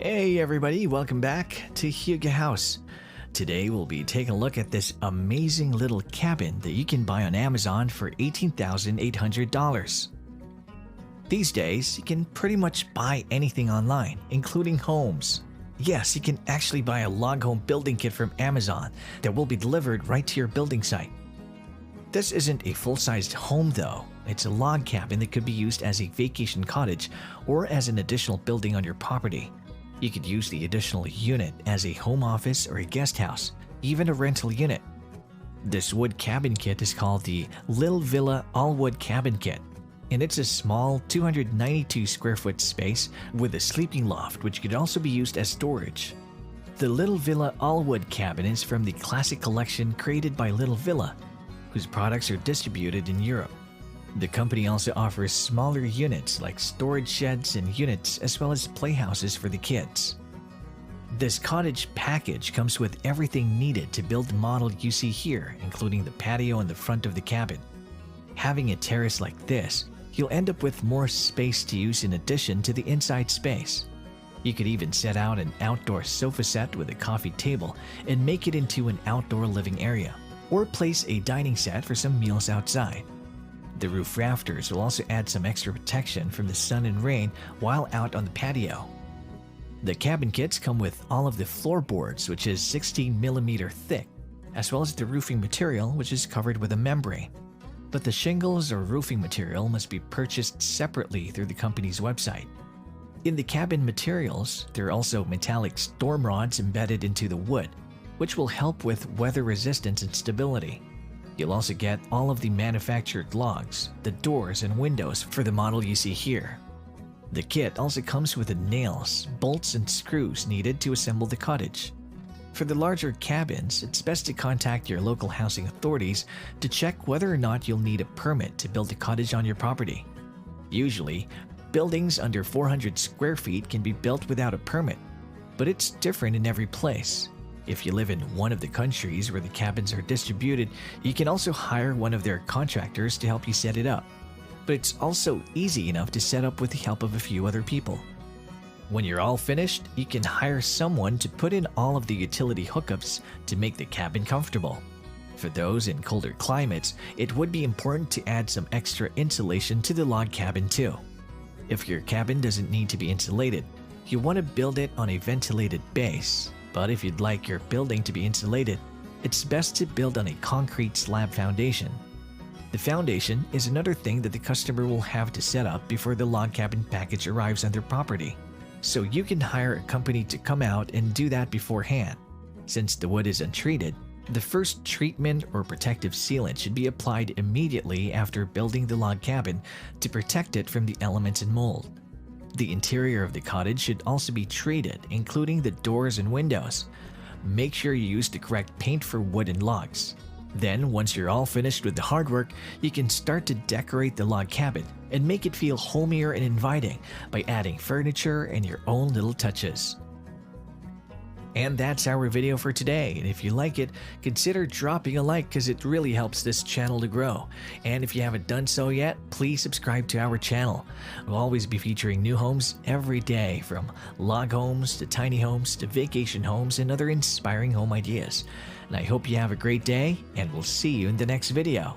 Hey everybody, welcome back to Hugo House. Today we'll be taking a look at this amazing little cabin that you can buy on Amazon for $18,800. These days, you can pretty much buy anything online, including homes. Yes, you can actually buy a log home building kit from Amazon that will be delivered right to your building site. This isn't a full-sized home though. It's a log cabin that could be used as a vacation cottage or as an additional building on your property. You could use the additional unit as a home office or a guest house, even a rental unit. This wood cabin kit is called the Lil Villa All-Wood Cabin Kit, and it's a small 292 square foot space with a sleeping loft which could also be used as storage. The Little Villa All-Wood cabin is from the classic collection created by Little Villa, whose products are distributed in Europe. The company also offers smaller units like storage sheds and units as well as playhouses for the kids. This cottage package comes with everything needed to build the model you see here, including the patio in the front of the cabin. Having a terrace like this, you'll end up with more space to use in addition to the inside space. You could even set out an outdoor sofa set with a coffee table and make it into an outdoor living area, or place a dining set for some meals outside. The roof rafters will also add some extra protection from the sun and rain while out on the patio. The cabin kits come with all of the floorboards, which is 16mm thick, as well as the roofing material, which is covered with a membrane. But the shingles or roofing material must be purchased separately through the company's website. In the cabin materials, there are also metallic storm rods embedded into the wood, which will help with weather resistance and stability. You'll also get all of the manufactured logs, the doors and windows for the model you see here. The kit also comes with the nails, bolts and screws needed to assemble the cottage. For the larger cabins, it's best to contact your local housing authorities to check whether or not you'll need a permit to build a cottage on your property. Usually, buildings under 400 square feet can be built without a permit, but it's different in every place. If you live in one of the countries where the cabins are distributed, you can also hire one of their contractors to help you set it up. But it's also easy enough to set up with the help of a few other people. When you're all finished, you can hire someone to put in all of the utility hookups to make the cabin comfortable. For those in colder climates, it would be important to add some extra insulation to the log cabin too. If your cabin doesn't need to be insulated, you want to build it on a ventilated base. But if you'd like your building to be insulated, it's best to build on a concrete slab foundation. The foundation is another thing that the customer will have to set up before the log cabin package arrives on their property. So you can hire a company to come out and do that beforehand. Since the wood is untreated, the first treatment or protective sealant should be applied immediately after building the log cabin to protect it from the elements and mold. The interior of the cottage should also be treated, including the doors and windows. Make sure you use the correct paint for wood and logs. Then, once you're all finished with the hard work, you can start to decorate the log cabin and make it feel homier and inviting by adding furniture and your own little touches. And that's our video for today, and if you like it, consider dropping a like because it really helps this channel to grow. And if you haven't done so yet, please subscribe to our channel. We'll always be featuring new homes every day, from log homes to tiny homes to vacation homes and other inspiring home ideas. And I hope you have a great day, and we'll see you in the next video.